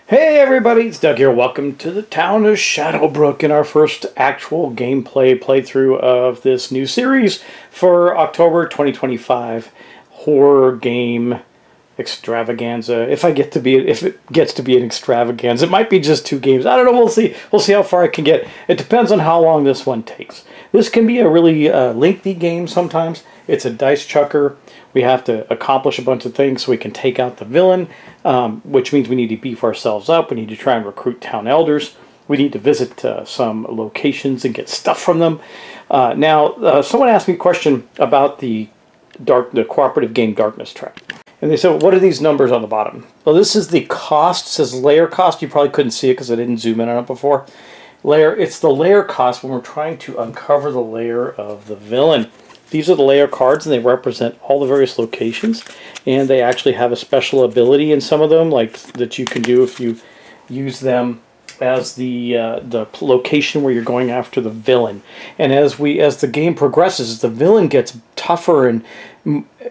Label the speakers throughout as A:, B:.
A: Hey everybody, it's Doug here. Welcome to the town of Shadowbrook in our first actual gameplay playthrough of this new series for October 2025 horror game extravaganza. If it gets to be an extravaganza, it might be just 2 games. I don't know. We'll see. We'll see how far I can get. It depends on how long this one takes. This can be a really lengthy game sometimes. It's a dice chucker. We have to accomplish a bunch of things so we can take out the villain, which means we need to beef ourselves up. We need to try and recruit town elders. We need to visit some locations and get stuff from them. Now, someone asked me a question about the cooperative game Darkness Trap. And they said, what are these numbers on the bottom? Well, this is the cost. It says layer cost. You probably couldn't see it because I didn't zoom in on it before. It's the layer cost when we're trying to uncover the layer of the villain. These are the layer cards, and they represent all the various locations. And they actually have a special ability in some of them, like that you can do if you use them as the location where you're going after the villain. And as the game progresses, as the villain gets tougher and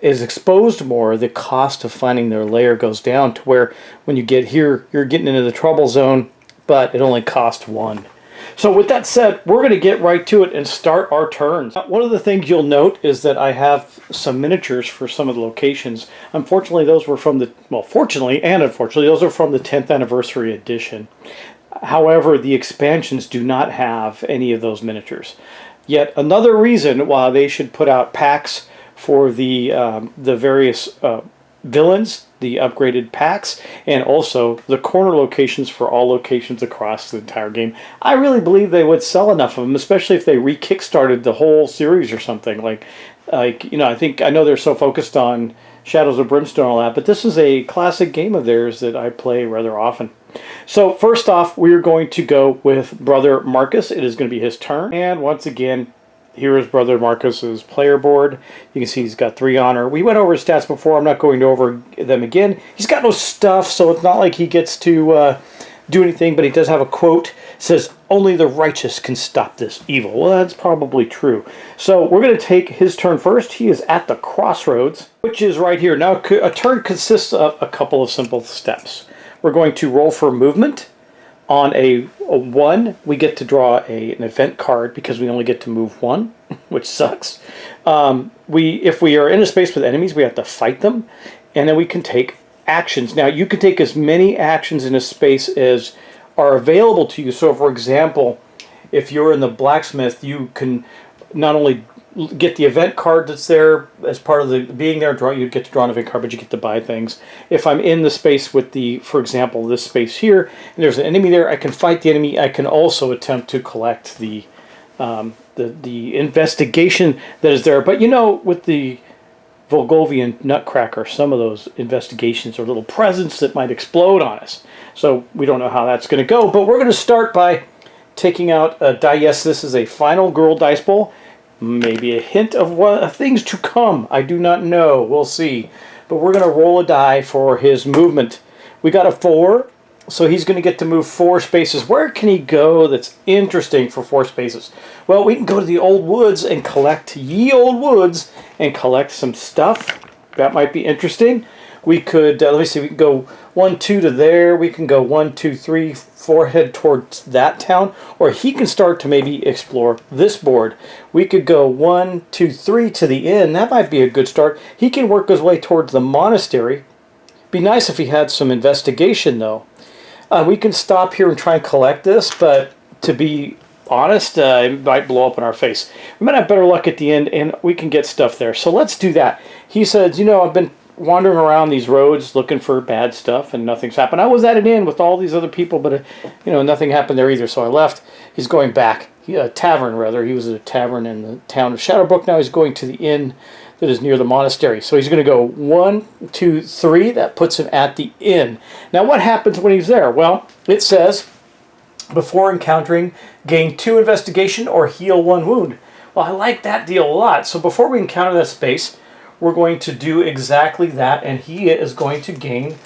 A: is exposed more, the cost of finding their lair goes down to where when you get here, you're getting into the trouble zone, but it only costs 1. So with that said, we're going to get right to it and start our turns. One of the things you'll note is that I have some miniatures for some of the locations. Unfortunately, those were from fortunately and unfortunately, those are from the 10th anniversary edition. However, the expansions do not have any of those miniatures. Yet another reason why they should put out packs for the various villains, the upgraded packs, and also the corner locations for all locations across the entire game. I really believe they would sell enough of them, especially if they re-kickstarted the whole series or something. I know they're so focused on Shadows of Brimstone and all that, but this is a classic game of theirs that I play rather often. So first off, we're going to go with Brother Marcus. It is going to be his turn, and once again, here is Brother Marcus's player board. You can see he's got 3 honor. We went over his stats before. I'm not going over them again. He's got no stuff, so it's not like he gets to do anything, but he does have a quote. It says, "Only the righteous can stop this evil." Well, that's probably true. So we're going to take his turn first. He is at the crossroads, which is right here. Now, a turn consists of a couple of simple steps. We're going to roll for movement. On a 1, we get to draw an event card because we only get to move 1, which sucks. If we are in a space with enemies, we have to fight them, and then we can take actions. Now, you can take as many actions in a space as are available to you. So, for example, if you're in the blacksmith, you can not only get the event card that's there as part of the being there, you get to draw an event card, but you get to buy things. If I'm in the space with for example, this space here, and there's an enemy there, I can fight the enemy. I can also attempt to collect the investigation that is there. But with the Volgovian Nutcracker, some of those investigations are little presents that might explode on us. So we don't know how that's going to go, but we're going to start by taking out a die. Yes, this is a final girl dice bowl. Maybe a hint of things to come. I do not know. We'll see. But we're going to roll a die for his movement. We got a 4, so he's going to get to move 4 spaces. Where can he go that's interesting for 4 spaces? Well, we can go to the old woods and collect some stuff. That might be interesting. We could, let me see, we can go 1, 2 to there. We can go 1, 2, 3, 4, head towards that town. Or he can start to maybe explore this board. We could go 1, 2, 3 to the inn. That might be a good start. He can work his way towards the monastery. Be nice if he had some investigation, though. We can stop here and try and collect this, but to be honest, it might blow up in our face. We might have better luck at the end, and we can get stuff there. So let's do that. He says, you know, I've been wandering around these roads looking for bad stuff, and nothing's happened. I was at an inn with all these other people, but, you know, nothing happened there either, so I left. He's going back. A tavern, rather. He was at a tavern in the town of Shadowbrook. Now he's going to the inn that is near the monastery. So he's going to go 1, 2, 3. That puts him at the inn. Now what happens when he's there? Well, it says, before encountering, gain 2 investigation or heal 1 wound. Well, I like that deal a lot. So before we encounter that space, we're going to do exactly that, and he is going to gain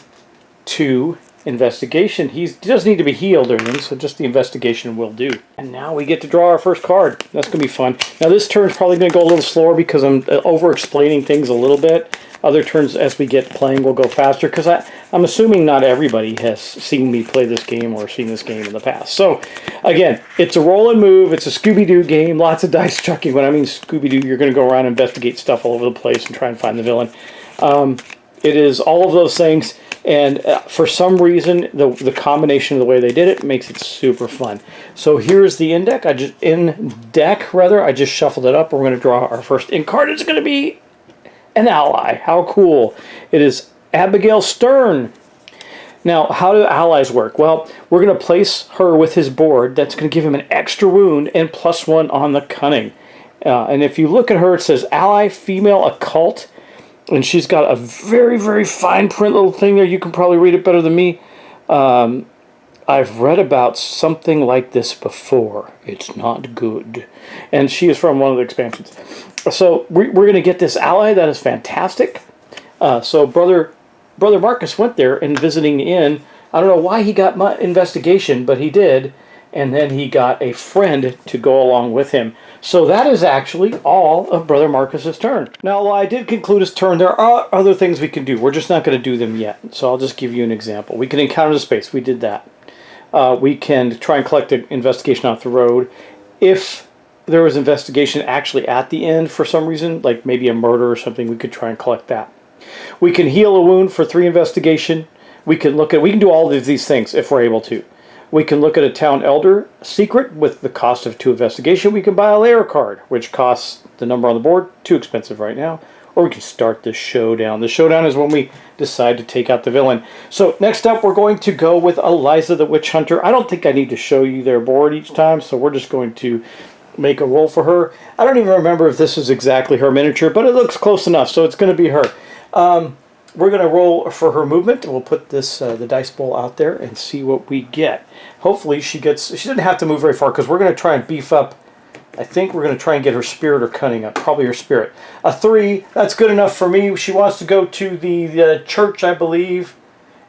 A: 2 investigation. He doesn't need to be healed or anything, so just the investigation will do. And now we get to draw our first card. That's going to be fun. Now this turn's probably going to go a little slower because I'm over-explaining things a little bit. Other turns as we get playing will go faster because I'm assuming not everybody has seen me play this game or seen this game in the past. So again, it's a roll and move. It's a Scooby-Doo game. Lots of dice chucking. When I mean Scooby-Doo, you're going to go around and investigate stuff all over the place and try and find the villain. It is all of those things. And for some reason, the combination of the way they did it makes it super fun. So here's the index. I just shuffled it up. We're going to draw our first in card. It's going to be an ally. How cool. It is Abigail Stern. Now, how do allies work? Well, we're going to place her with his board. That's going to give him an extra wound and +1 on the cunning. And if you look at her, it says ally, female, occult. And she's got a very, very fine print little thing there. You can probably read it better than me. I've read about something like this before. It's not good. And she is from one of the expansions. So we're going to get this ally. That is fantastic. So Brother Marcus went there and visiting the inn. I don't know why he got my investigation, but he did. And then he got a friend to go along with him. So that is actually all of Brother Marcus's turn. Now, while I did conclude his turn, there are other things we can do. We're just not going to do them yet. So I'll just give you an example. We can encounter the space. We did that. We can try and collect an investigation off the road. If there was investigation actually at the end for some reason, like maybe a murder or something, we could try and collect that. We can heal a wound for 3 investigation. We can do all of these things if we're able to. We can look at a town elder secret with the cost of 2 investigation. We can buy a layer card, which costs the number on the board. Too expensive right now. Or we can start the showdown. The showdown is when we decide to take out the villain. So next up, we're going to go with Eliza the Witch Hunter. I don't think I need to show you their board each time, so we're just going to make a roll for her. I don't even remember if this is exactly her miniature, but it looks close enough, so it's going to be her. We're going to roll for her movement. We'll put this the dice bowl out there and see what we get. Hopefully she doesn't have to move very far because we're going to try and beef up. I think we're going to try and get her spirit or cunning up. Probably her spirit. A 3, that's good enough for me. She wants to go to the church, I believe,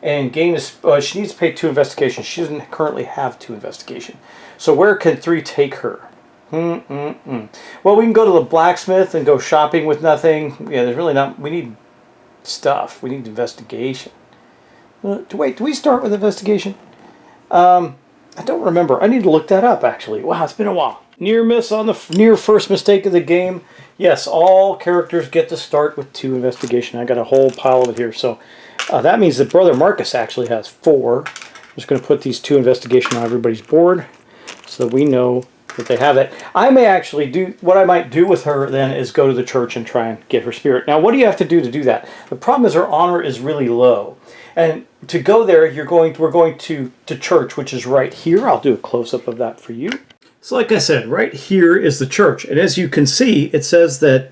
A: and gain she needs to pay 2 investigation. She doesn't currently have 2 investigation. So where can 3 take her? Well, we can go to the blacksmith and go shopping with nothing. Yeah, there's really not. We need stuff. We need investigation. Wait, do we start with investigation? I don't remember. I need to look that up, actually. Wow, it's been a while. Near miss on the near first mistake of the game. Yes, all characters get to start with 2 investigation. I got a whole pile of it here. So that means that Brother Marcus actually has 4. I'm just going to put these 2 investigation on everybody's board so that we know that they have it. I may actually do, what I might do with her then is go to the church and try and get her spirit. Now, what do you have to do that? The problem is her honor is really low. And to go there, we're going to church, which is right here. I'll do a close-up of that for you. So like I said, right here is the church. And as you can see, it says that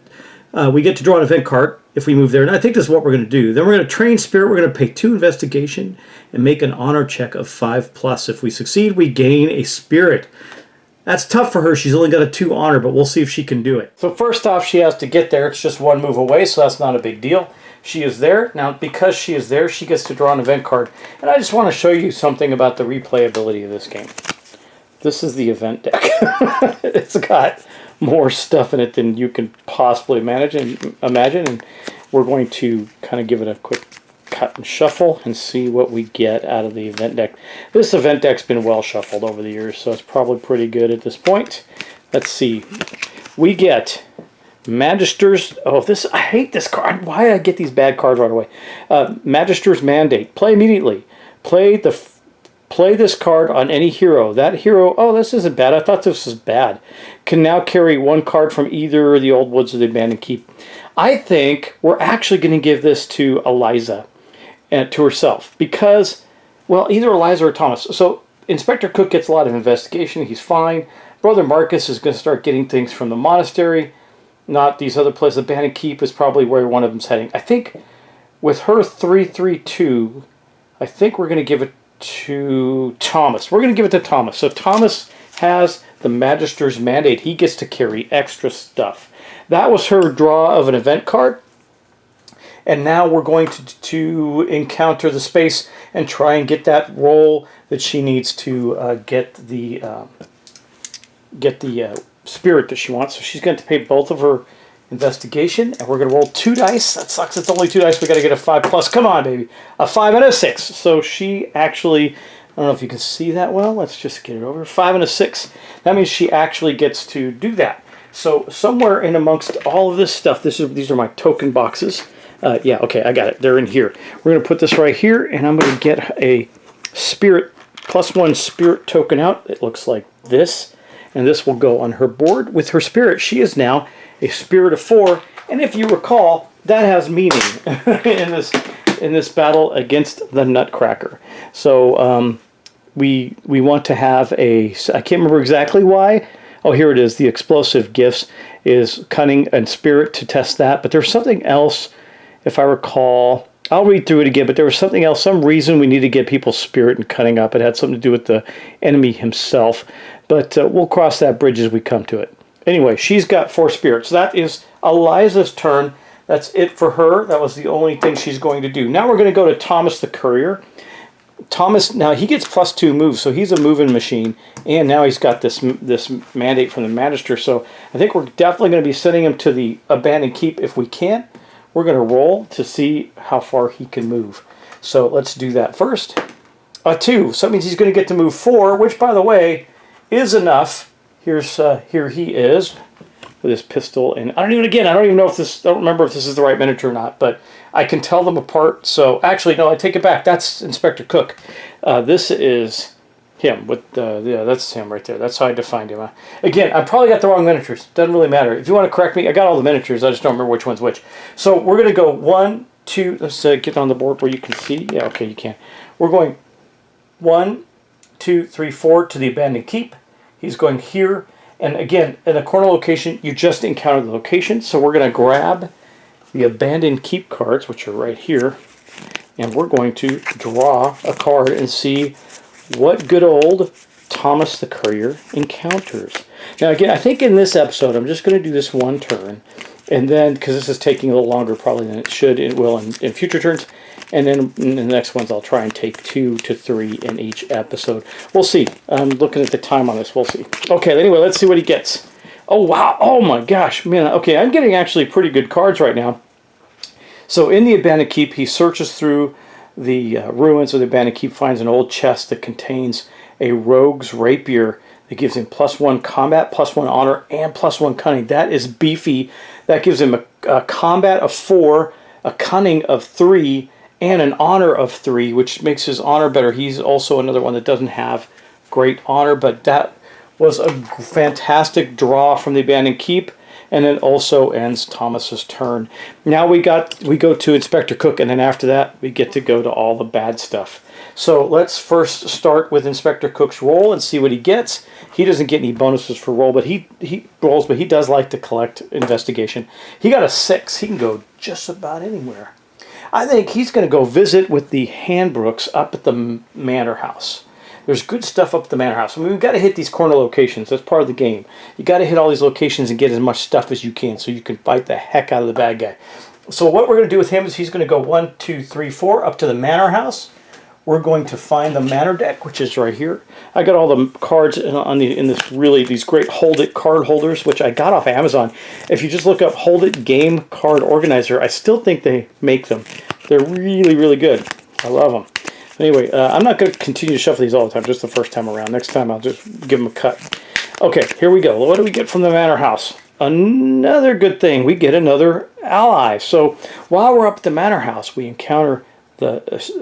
A: we get to draw an event card if we move there. And I think this is what we're going to do. Then we're going to train spirit. We're going to pay 2 investigation and make an honor check of 5+. If we succeed, we gain a spirit. That's tough for her. She's only got a 2 honor, but we'll see if she can do it. So first off, she has to get there. It's just 1 move away, so that's not a big deal. She is there. Now, because she is there, she gets to draw an event card. And I just want to show you something about the replayability of this game. This is the event deck. It's got more stuff in it than you can possibly imagine, and we're going to kind of give it a quick cut and shuffle and see what we get out of the event deck. This event deck's been well shuffled over the years, so it's probably pretty good at this point. Let's see. We get Magister's... Oh, this... I hate this card. Why do I get these bad cards right away? Magister's Mandate. Play immediately. Play this card on any hero. That hero... Oh, this isn't bad. I thought this was bad. Can now carry one card from either the Old Woods or the Abandoned Keep. I think we're actually going to give this to Eliza and to herself because, well, either Eliza or Thomas. So Inspector Cook gets a lot of investigation. He's fine. Brother Marcus is going to start getting things from the monastery, not these other places. The Abandoned Keep is probably where one of them's heading. I think with her 3/3/2, I think we're going to give it to Thomas. We're going to give it to Thomas. So Thomas has the Magister's Mandate. He gets to carry extra stuff. That was her draw of an event card. And now we're going to encounter the space and try and get that roll that she needs to get the spirit that she wants. So she's going to pay both of her investigation, and we're going to roll 2 dice. That sucks. It's only 2 dice. We got to get a 5+. Come on, baby. A 5 and a 6. So she actually... I don't know if you can see that well. Let's just get it over. 5 and a 6. That means she actually gets to do that. So somewhere in amongst all of this stuff, these are my token boxes. Yeah, okay, I got it. They're in here. We're going to put this right here, and I'm going to get a spirit, +1 spirit token out. It looks like this, and this will go on her board with her spirit. She is now a spirit of 4, and if you recall, that has meaning in this battle against the Nutcracker. So we want to have a... I can't remember exactly why. Oh, here it is. The explosive gifts is cunning and spirit to test that. But there's something else, if I recall. I'll read through it again, but there was something else, some reason we need to get people's spirit and cunning up. It had something to do with the enemy himself. But we'll cross that bridge as we come to it. Anyway, she's got 4 spirits. That is Eliza's turn. That's it for her. That was the only thing she's going to do. Now we're going to go to Thomas the Courier. Thomas, now he gets +2 moves, so he's a moving machine, and now he's got this mandate from the Magister, so I think we're definitely going to be sending him to the Abandoned Keep if we can. We're going to roll to see how far he can move. So let's do that first. A 2, so that means he's going to get to move 4, which, by the way, is enough. Here he is with his pistol, and I don't even know if this, I don't remember if this is the right miniature or not, but I can tell them apart. So actually, no, I take it back. That's Inspector Cook. This is him with yeah, that's him right there. That's how I defined him. Again, I probably got the wrong miniatures. Doesn't really matter. If you want to correct me, I got all the miniatures. I just don't remember which one's which. So we're going to go 1, 2. Let's get on the board where you can see. Yeah, okay, you can. We're going 1, 2, 3, 4 to the Abandoned Keep. He's going here. And again, in a corner location, you just encountered the location. So we're going to grab the Abandoned Keep cards, which are right here. And we're going to draw a card and see what good old Thomas the Courier encounters. Now again, I think in this episode, I'm just going to do this one turn. And then, because this is taking a little longer probably than it will in future turns. And then in the next ones, I'll try and take 2 to 3 in each episode. We'll see. I'm looking at the time on this. We'll see. Okay, anyway, let's see what he gets. Oh, wow. Oh, my gosh. Man, okay, I'm getting actually pretty good cards right now. So in the Abandoned Keep, he searches through the ruins of the Abandoned Keep, finds an old chest that contains a rogue's rapier that gives him +1 combat, +1 honor, and +1 cunning. That is beefy. That gives him a combat of 4, a cunning of 3, and an honor of 3, which makes his honor better. He's also another one that doesn't have great honor, but that was a fantastic draw from the Abandoned Keep, and it also ends Thomas's turn. Now we go to Inspector Cook, and then after that we get to go to all the bad stuff. So let's first start with Inspector Cook's roll and see what he gets. He doesn't get any bonuses for roll, but he rolls, but he does like to collect investigation. He got a 6. He can go just about anywhere. I think he's going to go visit with the Handbrooks up at the Manor House. There's good stuff up at the Manor House. I mean, we've got to hit these corner locations. That's part of the game. You got to hit all these locations and get as much stuff as you can so you can fight the heck out of the bad guy. So what we're going to do with him is he's going to go 1, 2, 3, 4 up to the Manor House. We're going to find the Manor deck, which is right here. I got all the cards in these great Hold It card holders, which I got off Amazon. If you just look up Hold It Game Card Organizer, I still think they make them. They're really, really good. I love them. Anyway, I'm not going to continue to shuffle these all the time, just the first time around. Next time I'll just give them a cut. Okay, here we go. What do we get from the Manor House? Another good thing. We get another ally. So while we're up at the Manor House, we encounter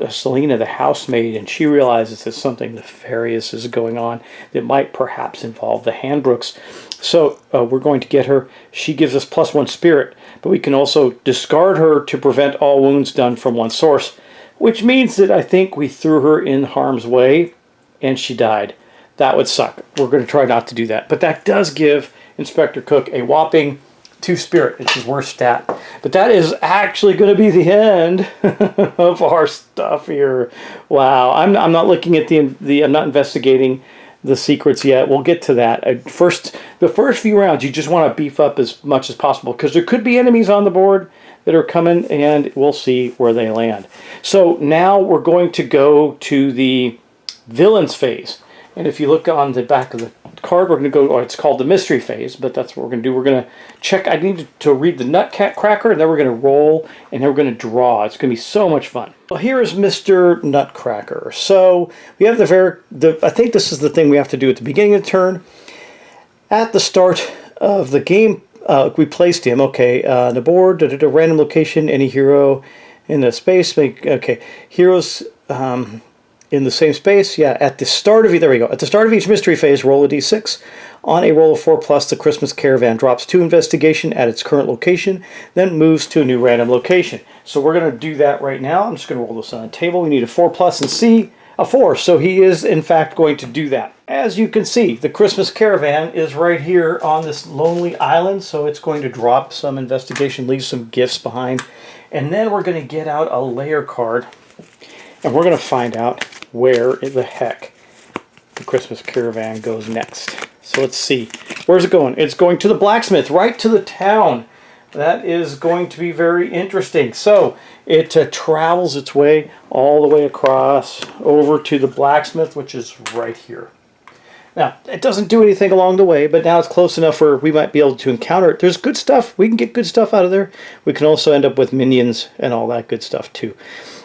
A: Selena, the housemaid, and she realizes that something nefarious is going on that might perhaps involve the Handbrooks. So we're going to get her. She gives us +1 spirit, but we can also discard her to prevent all wounds done from one source, which means that I think we threw her in harm's way and she died. That would suck. We're going to try not to do that. But that does give Inspector Cook a whopping 2 spirit. It's his worst stat. But that is actually going to be the end of our stuff here. Wow. I'm not looking at I'm not investigating the secrets yet. We'll get to that. The first few rounds, you just want to beef up as much as possible because there could be enemies on the board that are coming, and we'll see where they land. So now we're going to go to the villains phase. And if you look on the back of the card, we're going to go, or it's called the mystery phase, but that's what we're going to do. We're going to check, I need to read the Nutcracker, and then we're going to roll, and then we're going to draw. It's going to be so much fun. Well, here is Mr. Nutcracker. So we have I think this is the thing we have to do at the beginning of the turn. At the start of the game, we placed him, okay, the board, random location, any hero in the space, okay, heroes, in the same space, yeah, at the start of, there we go. At the start of each mystery phase, roll a d6. On a roll of 4+, the Christmas Caravan drops 2 investigation at its current location, then moves to a new random location. So we're going to do that right now. I'm just going to roll this on the table. We need a 4+ and C, a 4. So he is, in fact, going to do that. As you can see, the Christmas Caravan is right here on this lonely island, so it's going to drop some investigation, leave some gifts behind. And then we're going to get out a layer card, and we're going to find out where the heck the Christmas Caravan goes next. So let's see. Where's it going? It's going to the blacksmith, right to the town. That is going to be very interesting. So it travels its way all the way across over to the blacksmith, which is right here. Now, it doesn't do anything along the way, but now it's close enough where we might be able to encounter it. There's good stuff. We can get good stuff out of there. We can also end up with minions and all that good stuff too.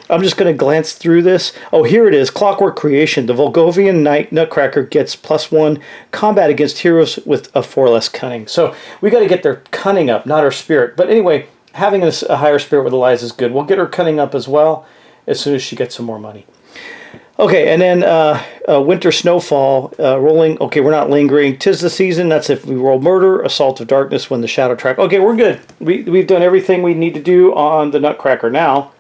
A: I'm just going to glance through this. Oh, here it is. Clockwork Creation. The Volgovian Nutcracker gets +1 combat against heroes with a 4 less cunning. So we got to get their cunning up, not our spirit. But anyway, having a higher spirit with Eliza is good. We'll get her cunning up as well as soon as she gets some more money. Okay, and then Winter Snowfall, rolling. Okay, we're not lingering. 'Tis the season. That's if we roll Murder, Assault of Darkness, when the Shadow Track. Okay, we're good. We've done everything we need to do on the Nutcracker. Now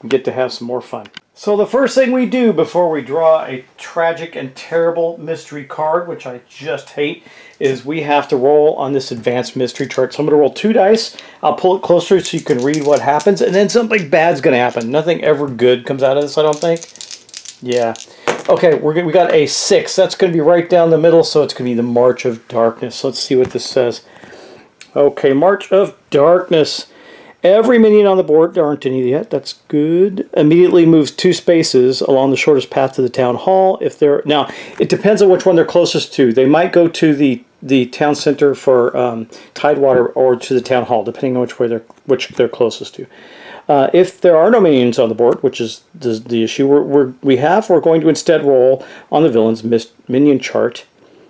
A: we get to have some more fun. So the first thing we do before we draw a tragic and terrible mystery card, which I just hate, is we have to roll on this advanced mystery chart. So I'm going to roll 2 dice. I'll pull it closer so you can read what happens, and then something bad's going to happen. Nothing ever good comes out of this, I don't think. Yeah. Okay, we got a 6. That's going to be right down the middle, so it's going to be the March of Darkness. Let's see what this says. Okay, March of Darkness. Every minion on the board, there aren't any yet, that's good, immediately moves 2 spaces along the shortest path to the town hall. Now, it depends on which one they're closest to. They might go to the town center for Tidewater or to the town hall, depending on which they're closest to. If there are no minions on the board, which is the issue we're going to instead roll on the villain's minion chart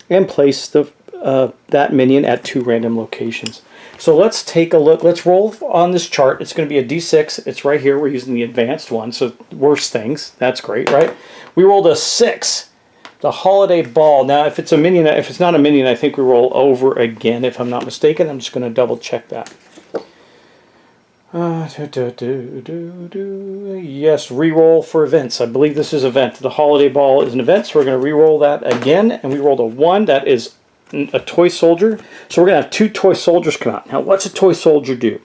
A: and place that minion at 2 random locations. So let's take a look. Let's roll on this chart. It's going to be a D6. It's right here. We're using the advanced one, so worse things. That's great, right? We rolled a 6. The Holiday Ball. Now, if it's not a minion, I think we roll over again, if I'm not mistaken. I'm just going to double check that. Yes, re-roll for events. I believe this is event. The Holiday Ball is an event, so we're going to re-roll that again, and we rolled a 1. That is a toy soldier. So we're going to have 2 toy soldiers come out. Now, what's a toy soldier do?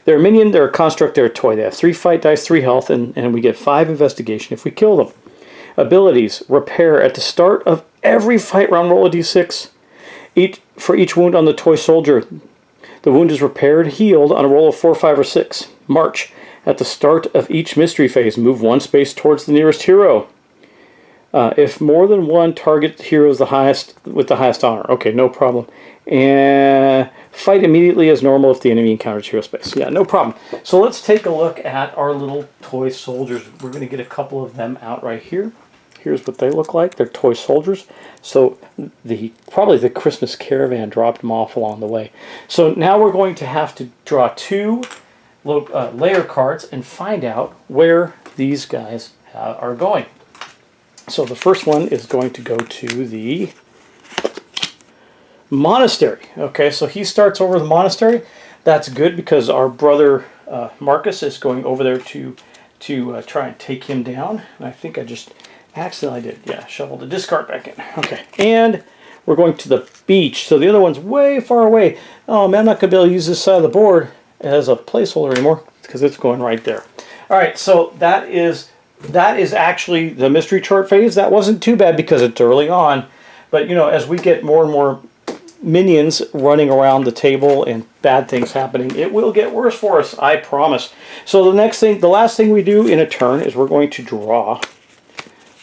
A: They're a minion, they're a construct, they're a toy. They have 3 fight dice, 3 health, and we get 5 investigation if we kill them. Abilities: repair. At the start of every fight round, roll a d6. For each wound on the toy soldier, the wound is repaired, healed on a roll of 4, 5, or 6. March. At the start of each mystery phase, move 1 space towards the nearest hero. If more than one target hero is with the highest honor. Okay, no problem. And fight immediately as normal if the enemy encounters hero space. Yeah, no problem. So let's take a look at our little toy soldiers. We're going to get a couple of them out right here. Here's what they look like. They're toy soldiers. So probably the Christmas caravan dropped them off along the way. So now we're going to have to draw 2 layer cards and find out where these guys are going. So the first one is going to go to the monastery. Okay, so he starts over the monastery. That's good because our brother Marcus is going over there to try and take him down. And I think I just accidentally did. Yeah, shovel the discard back in. Okay, and we're going to the beach. So the other one's way far away. Oh man, I'm not going to be able to use this side of the board as a placeholder anymore because it's going right there. All right, so that is actually the mystery chart phase. That wasn't too bad because it's early on. But, you know, as we get more and more minions running around the table and bad things happening, it will get worse for us, I promise. So the last thing we do in a turn is we're going to draw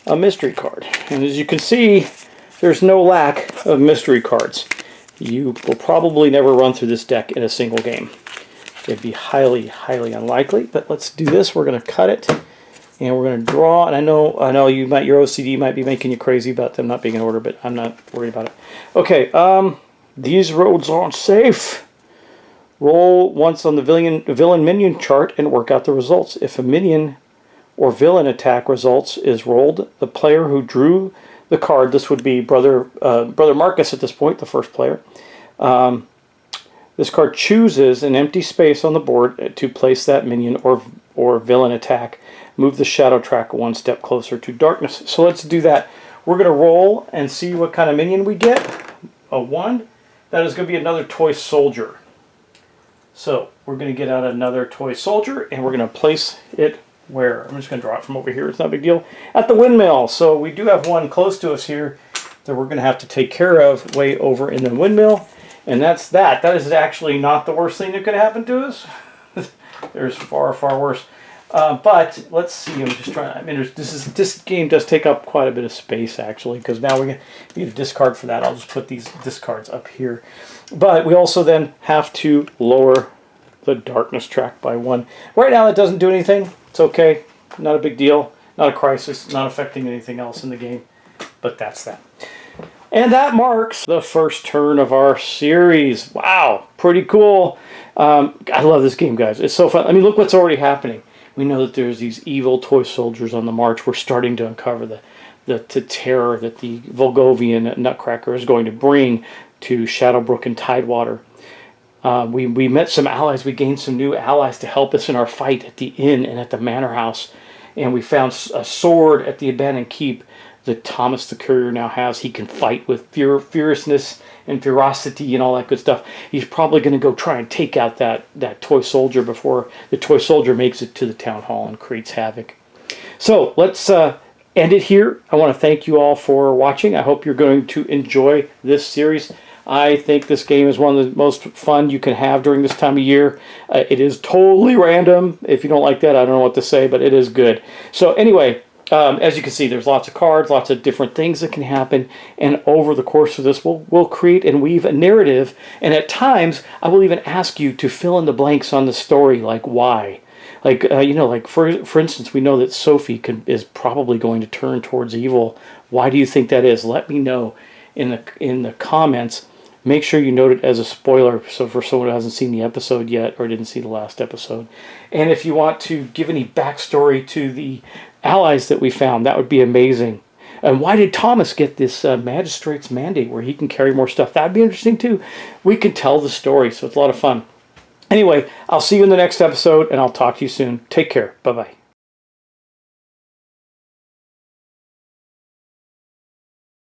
A: a mystery card. And as you can see, there's no lack of mystery cards. You will probably never run through this deck in a single game. It'd be highly, highly unlikely, but let's do this. We're going to cut it, and we're going to draw. And I know your OCD might be making you crazy about them not being in order, but I'm not worried about it. Okay, these roads aren't safe. Roll once on the villain minion chart and work out the results. If a minion or villain attack results is rolled, the player who drew the card, this would be brother Marcus at this point, the first player. This card chooses an empty space on the board to place that minion or villain attack. Move the shadow track 1 step closer to darkness. So let's do that. We're going to roll and see what kind of minion we get. A 1. That is going to be another toy soldier. So we're going to get out another toy soldier and we're going to place it where? I'm just going to draw it from over here. It's not a big deal. At the windmill. So we do have one close to us here that we're going to have to take care of way over in the windmill. And that's that. That is actually not the worst thing that could happen to us. There's far, far worse. But let's see. I'm just trying. I mean, this game does take up quite a bit of space actually, because now we need a discard for that. I'll just put these discards up here. But we also then have to lower the darkness track by 1. Right now, that doesn't do anything. It's okay. Not a big deal. Not a crisis. Not affecting anything else in the game. But that's that. And that marks the first turn of our series. Wow, pretty cool. I love this game, guys. It's so fun. I mean, look what's already happening. We know that there's these evil toy soldiers on the march. We're starting to uncover the terror that the Volgovian Nutcracker is going to bring to Shadowbrook and Tidewater. We met some allies. We gained some new allies to help us in our fight at the inn and at the manor house. And we found a sword at the abandoned keep that Thomas the Courier now has. He can fight with fierceness and ferocity and all that good stuff. He's probably going to go try and take out that toy soldier before the toy soldier makes it to the town hall and creates havoc. So let's end it here. I want to thank you all for watching. I hope you're going to enjoy this series. I think this game is one of the most fun you can have during this time of year. It is totally random. If you don't like that, I don't know what to say, but it is good. So anyway, as you can see, there's lots of cards, lots of different things that can happen, and over the course of this, we'll create and weave a narrative, and at times, I will even ask you to fill in the blanks on the story, like why. Like, like for instance, we know that Sophie is probably going to turn towards evil. Why do you think that is? Let me know in the comments. Make sure you note it as a spoiler, so for someone who hasn't seen the episode yet or didn't see the last episode. And if you want to give any backstory to the allies that we found, that would be amazing. And why did Thomas get this magistrate's mandate where he can carry more stuff? That would be interesting too. We can tell the story, so it's a lot of fun. Anyway, I'll see you in the next episode, and I'll talk to you soon. Take care. Bye-bye.